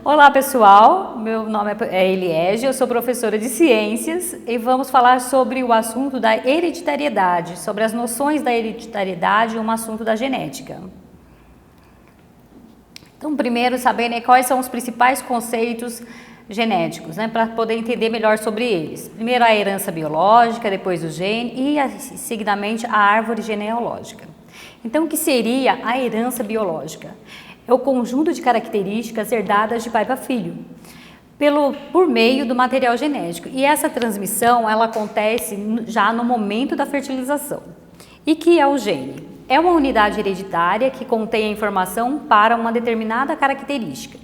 Olá pessoal, meu nome é Eliege, eu sou professora de ciências e vamos falar sobre o assunto da hereditariedade, sobre as noções da hereditariedade, um assunto da genética. Então, primeiro saber, né, quais são os principais conceitos genéticos, né, para poder entender melhor sobre eles. Primeiro a herança biológica, depois o gene e seguidamente a árvore genealógica. Então, o que seria a herança biológica? É o conjunto de características herdadas de pai para filho, por meio do material genético. E essa transmissão, ela acontece já no momento da fertilização. E que é o gene? É uma unidade hereditária que contém a informação para uma determinada característica.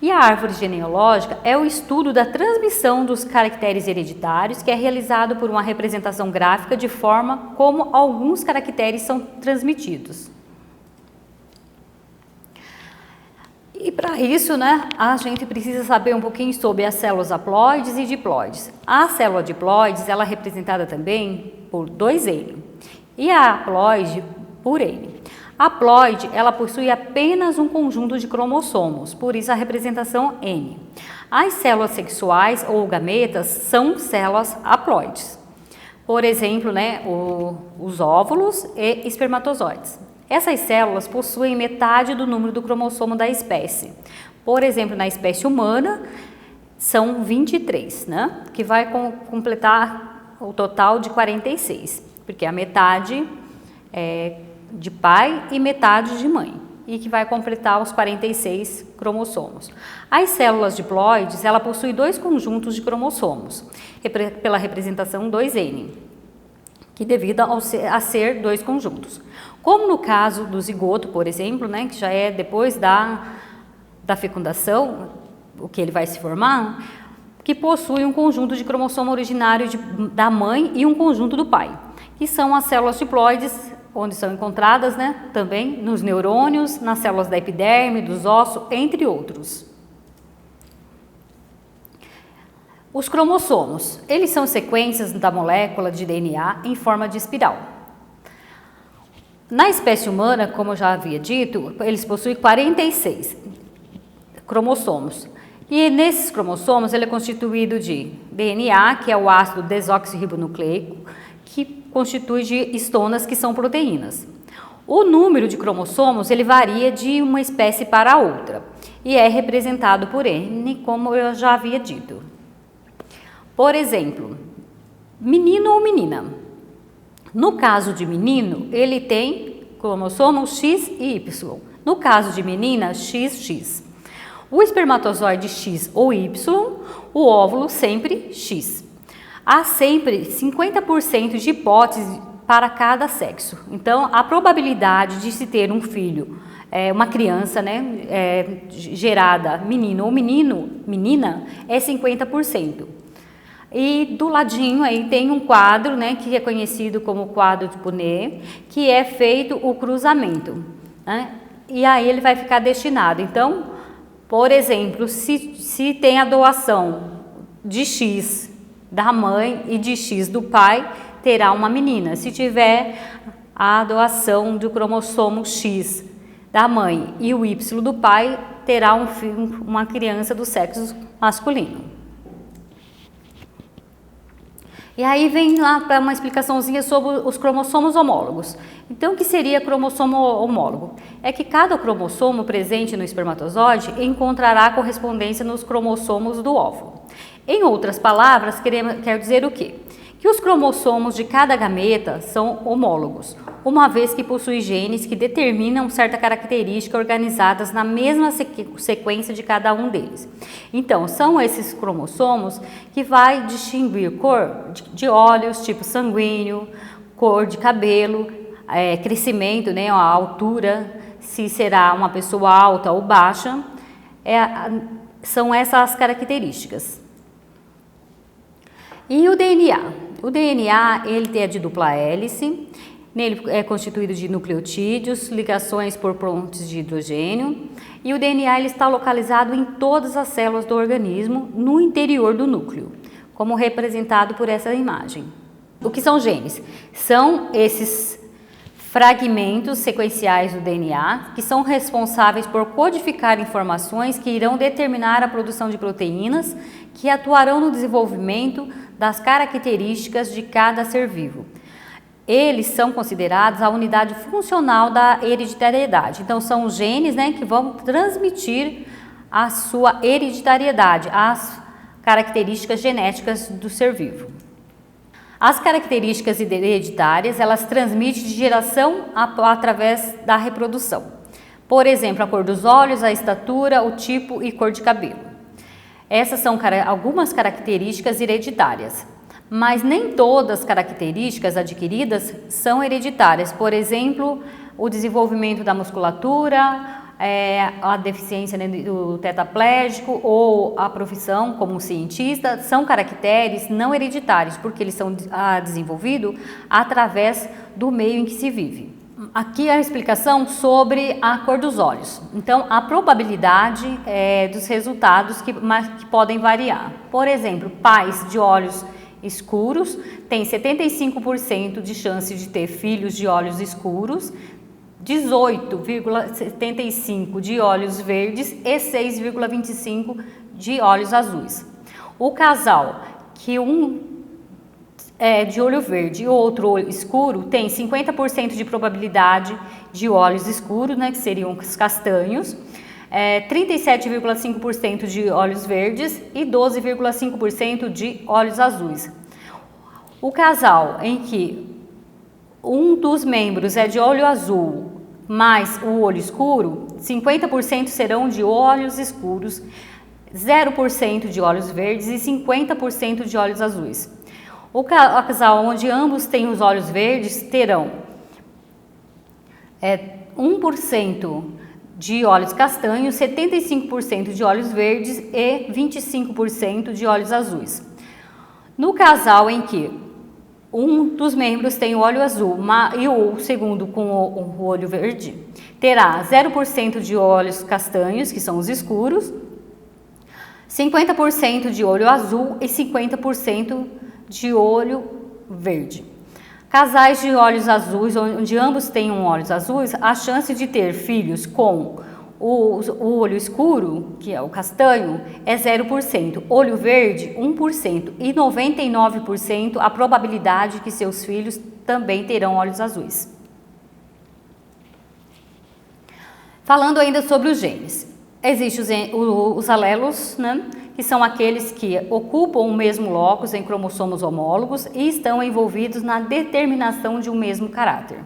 E a árvore genealógica é o estudo da transmissão dos caracteres hereditários, que é realizado por uma representação gráfica de forma como alguns caracteres são transmitidos. E para isso, né, a gente precisa saber um pouquinho sobre as células haploides e diploides. A célula diploides, ela é representada também por 2N e a haploide por N. A haploide, ela possui apenas um conjunto de cromossomos, por isso a representação N. As células sexuais ou gametas são células haploides. Por exemplo, né, os óvulos e espermatozoides. Essas células possuem metade do número do cromossomo da espécie. Por exemplo, na espécie humana, são 23, né? Que vai completar o total de 46, porque a metade é de pai e metade de mãe, e que vai completar os 46 cromossomos. As células diploides, ela possui dois conjuntos de cromossomos, pela representação 2N, que devido a ser dois conjuntos. Como no caso do zigoto, por exemplo, né, que já é depois da fecundação, o que ele vai se formar, que possui um conjunto de cromossomo originário da mãe e um conjunto do pai, que são as células diploides, onde são encontradas, né, também nos neurônios, nas células da epiderme, dos ossos, entre outros. Os cromossomos, eles são sequências da molécula de DNA em forma de espiral. Na espécie humana, como eu já havia dito, eles possuem 46 cromossomos. E nesses cromossomos, ele é constituído de DNA, que é o ácido desoxirribonucleico, que constitui de histonas, que são proteínas. O número de cromossomos, ele varia de uma espécie para outra e é representado por N, como eu já havia dito. Por exemplo, menino ou menina. No caso de menino, ele tem cromossomos X e Y. No caso de menina, XX. O espermatozoide X ou Y, o óvulo sempre X. Há sempre 50% de hipótese para cada sexo. Então, a probabilidade de se ter um filho, uma criança, né, gerada menino ou menina, é 50%. E do ladinho aí tem um quadro, né, que é conhecido como quadro de Punnett, que é feito o cruzamento, né, e aí ele vai ficar destinado. Então, por exemplo, se tem a doação de X da mãe e de X do pai, terá uma menina. Se tiver a doação do cromossomo X da mãe e o Y do pai, terá uma criança do sexo masculino. E aí vem lá para uma explicaçãozinha sobre os cromossomos homólogos. Então, o que seria cromossomo homólogo? É que cada cromossomo presente no espermatozoide encontrará correspondência nos cromossomos do óvulo. Em outras palavras, quer dizer o quê? Que os cromossomos de cada gameta são homólogos, uma vez que possuem genes que determinam certa característica organizadas na mesma sequência de cada um deles. Então, são esses cromossomos que vai distinguir cor de olhos, tipo sanguíneo, cor de cabelo, crescimento, né, a altura, se será uma pessoa alta ou baixa, são essas características. E o DNA? O DNA, ele é de dupla hélice, nele é constituído de nucleotídeos, ligações por pontes de hidrogênio, e o DNA ele está localizado em todas as células do organismo, no interior do núcleo, como representado por essa imagem. O que são genes? São esses fragmentos sequenciais do DNA, que são responsáveis por codificar informações que irão determinar a produção de proteínas que atuarão no desenvolvimento das características de cada ser vivo. Eles são considerados a unidade funcional da hereditariedade. Então, são os genes, né, que vão transmitir a sua hereditariedade, as características genéticas do ser vivo. As características hereditárias, elas transmitem de geração através da reprodução. Por exemplo, a cor dos olhos, a estatura, o tipo e cor de cabelo. Essas são algumas características hereditárias, mas nem todas as características adquiridas são hereditárias. Por exemplo, o desenvolvimento da musculatura, a deficiência do tetraplégico ou a profissão como cientista são caracteres não hereditários, porque eles são desenvolvidos através do meio em que se vive. Aqui a explicação sobre a cor dos olhos. Então, a probabilidade dos resultados que podem variar. Por exemplo, pais de olhos escuros têm 75% de chance de ter filhos de olhos escuros, 18,75% de olhos verdes e 6,25% de olhos azuis. O casal que um é de olho verde e o outro olho escuro tem 50% de probabilidade de olhos escuros, né, que seriam os castanhos, 37,5% de olhos verdes e 12,5% de olhos azuis. O casal em que um dos membros é de olho azul, mais o olho escuro, 50% serão de olhos escuros, 0% de olhos verdes e 50% de olhos azuis. O casal onde ambos têm os olhos verdes terão 1% de olhos castanhos, 75% de olhos verdes e 25% de olhos azuis. No casal em que um dos membros tem o olho azul e o segundo com o olho verde, terá 0% de olhos castanhos, que são os escuros, 50% de olho azul e 50% de olho verde. Casais de olhos azuis, onde ambos tenham olhos azuis, a chance de ter filhos com o olho escuro, que é o castanho, é 0%, olho verde 1% e 99% a probabilidade que seus filhos também terão olhos azuis. Falando ainda sobre os genes, existem os alelos, né, que são aqueles que ocupam o mesmo locus em cromossomos homólogos e estão envolvidos na determinação de um mesmo caractere.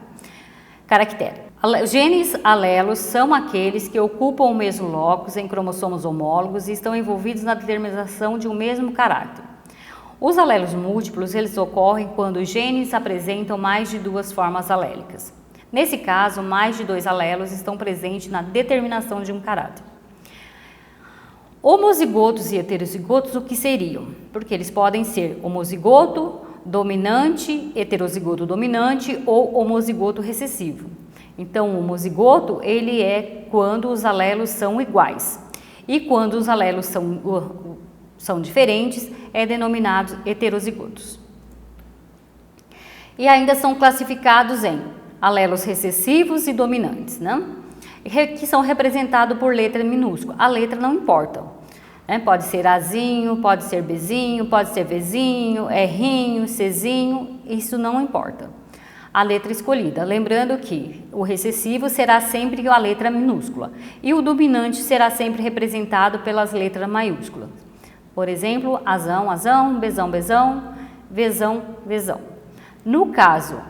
Genes alelos são aqueles que ocupam o mesmo locus em cromossomos homólogos e estão envolvidos na determinação de um mesmo caráter. Os alelos múltiplos, eles ocorrem quando os genes apresentam mais de duas formas alélicas. Nesse caso, mais de 2 alelos estão presentes na determinação de um caráter. Homozigotos e heterozigotos, o que seriam? Porque eles podem ser homozigoto dominante, heterozigoto dominante ou homozigoto recessivo. Então, o homozigoto, ele é quando os alelos são iguais. E quando os alelos são diferentes, é denominado heterozigotos. E ainda são classificados em alelos recessivos e dominantes, né? Que são representados por letra minúscula. A letra não importa, né? Pode ser Azinho, pode ser Bzinho, pode ser Vzinho, Rzinho, Czinho, isso não importa. A letra escolhida. Lembrando que o recessivo será sempre a letra minúscula e o dominante será sempre representado pelas letras maiúsculas. Por exemplo, Azão, Azão, Bezão, Bezão, Vezão, Vezão. No caso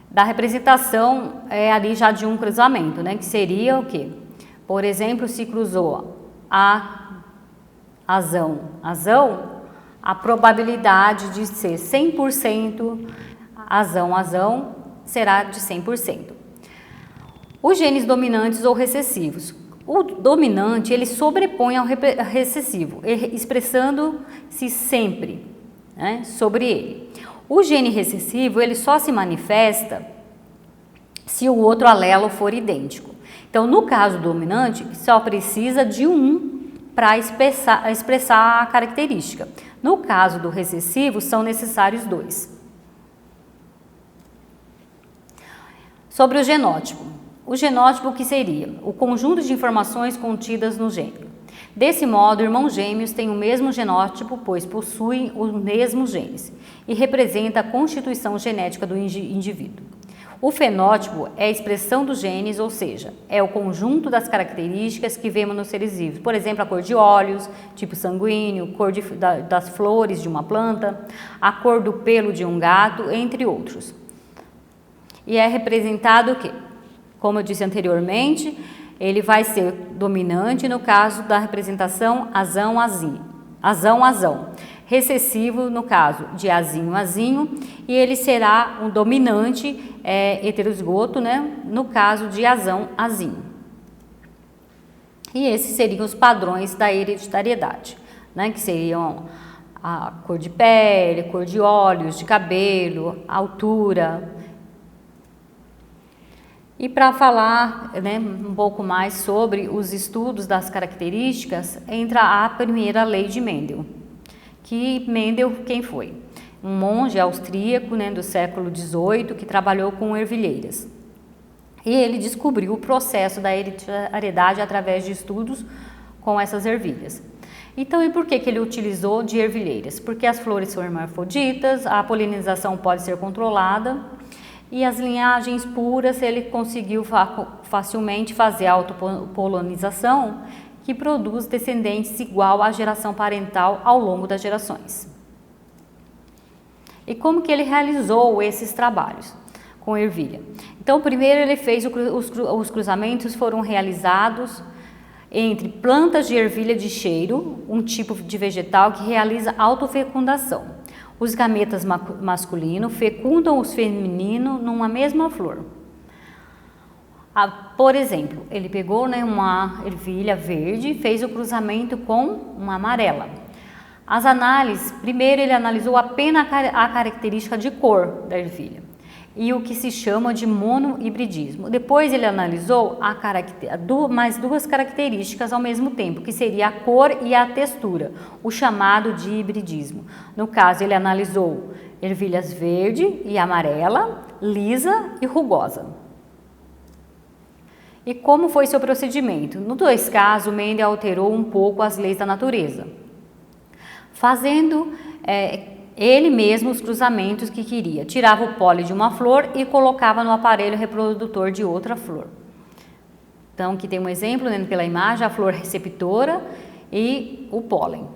da representação, ali já de um cruzamento, né? Que seria o quê? Por exemplo, se cruzou Azão, Azão, a probabilidade de ser 100% Azão, Azão, será de 100%. Os genes dominantes ou recessivos. O dominante, ele sobrepõe ao recessivo, expressando-se sempre, né, sobre ele. O gene recessivo, ele só se manifesta se o outro alelo for idêntico. Então, no caso dominante, só precisa de um para expressar a característica. No caso do recessivo, são necessários 2. Sobre o genótipo. O genótipo que seria? O conjunto de informações contidas no gene. Desse modo, irmãos gêmeos têm o mesmo genótipo, pois possuem os mesmos genes, e representa a constituição genética do indivíduo. O fenótipo é a expressão dos genes, ou seja, é o conjunto das características que vemos nos seres vivos. Por exemplo, a cor de olhos, tipo sanguíneo, cor das flores de uma planta, a cor do pelo de um gato, entre outros. E é representado o quê? Como eu disse anteriormente, ele vai ser dominante no caso da representação azão-azinho, azão-azão. Recessivo no caso de azinho-azinho, e ele será um dominante heterozigoto, né, no caso de azão-azinho. E esses seriam os padrões da hereditariedade, né, que seriam a cor de pele, cor de olhos, de cabelo, altura. E para falar, né, um pouco mais sobre os estudos das características, entra a primeira lei de Mendel. Que Mendel, quem foi? Um monge austríaco, né, do século XVIII, que trabalhou com ervilheiras. E ele descobriu o processo da hereditariedade através de estudos com essas ervilhas. Então, e por que ele utilizou de ervilheiras? Porque as flores são hermafroditas, a polinização pode ser controlada, e as linhagens puras ele conseguiu facilmente fazer a autopolinização, que produz descendentes igual à geração parental ao longo das gerações. E como que ele realizou esses trabalhos com ervilha? Então, primeiro ele fez os cruzamentos foram realizados entre plantas de ervilha de cheiro, um tipo de vegetal que realiza autofecundação. Os gametas masculinos fecundam os femininos numa mesma flor. Por exemplo, ele pegou, né, uma ervilha verde e fez o cruzamento com uma amarela. As análises, primeiro ele analisou apenas a característica de cor da ervilha e o que se chama de monohibridismo. Depois ele analisou mais duas características ao mesmo tempo, que seria a cor e a textura, o chamado de hibridismo. No caso, ele analisou ervilhas verde e amarela, lisa e rugosa. E como foi seu procedimento? Nos dois casos, Mendel alterou um pouco as leis da natureza, fazendo ele mesmo os cruzamentos que queria. Tirava o pólen de uma flor e colocava no aparelho reprodutor de outra flor. Então, aqui tem um exemplo, né, pela imagem, a flor receptora e o pólen.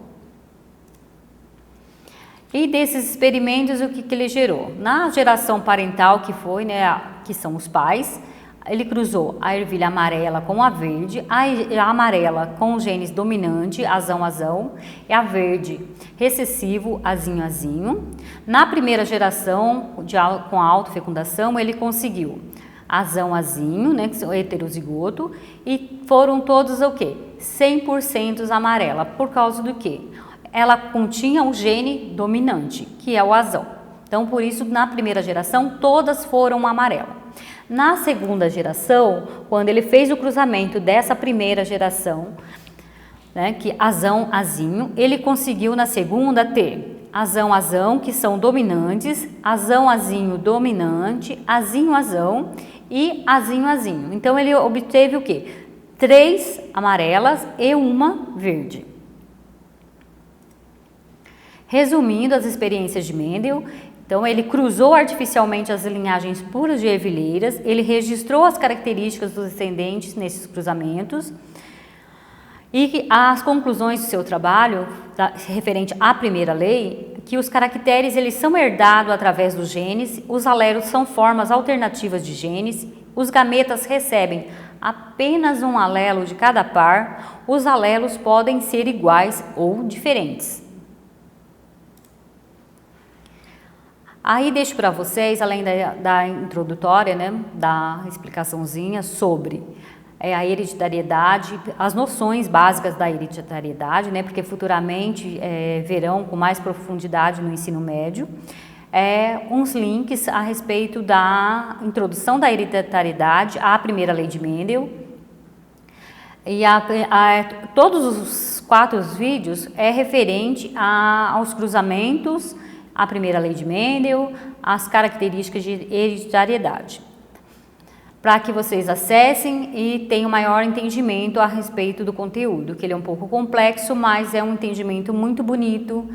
E desses experimentos, o que ele gerou? Na geração parental, que foi, né, que são os pais, ele cruzou a ervilha amarela com a verde, a amarela com os genes dominante, azão-azão, e a verde recessivo, azinho-azinho. Na primeira geração, com a autofecundação, ele conseguiu azão-azinho, né, que são heterozigoto, e foram todos o quê? 100% amarela. Por causa do quê? Ela continha o gene dominante, que é o azão. Então, por isso, na primeira geração, todas foram amarela. Na segunda geração, quando ele fez o cruzamento dessa primeira geração, né, que azão-azinho, ele conseguiu na segunda ter azão-azão, que são dominantes, azão-azinho dominante, azinho-azão e azinho-azinho. Então, ele obteve o quê? 3 amarelas e uma verde. Resumindo as experiências de Mendel, então ele cruzou artificialmente as linhagens puras de ervilheiras, ele registrou as características dos descendentes nesses cruzamentos e as conclusões do seu trabalho, referente à primeira lei, que os caracteres eles são herdados através dos genes, os alelos são formas alternativas de genes, os gametas recebem apenas um alelo de cada par, os alelos podem ser iguais ou diferentes. Aí deixo para vocês, além da introdutória, né, da explicaçãozinha sobre a hereditariedade, as noções básicas da hereditariedade, né, porque futuramente verão com mais profundidade no ensino médio, uns links a respeito da introdução da hereditariedade à primeira lei de Mendel. E todos os 4 vídeos é referente aos cruzamentos, a primeira lei de Mendel, as características de hereditariedade. para que vocês acessem e tenham maior entendimento a respeito do conteúdo, que ele é um pouco complexo, mas é um entendimento muito bonito,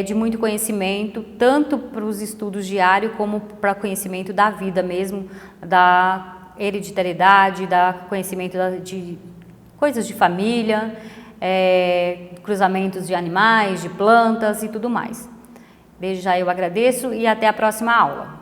de muito conhecimento, tanto para os estudos diários como para conhecimento da vida mesmo, da hereditariedade, da conhecimento de coisas de família, cruzamentos de animais, de plantas e tudo mais. Desde já eu agradeço e até a próxima aula.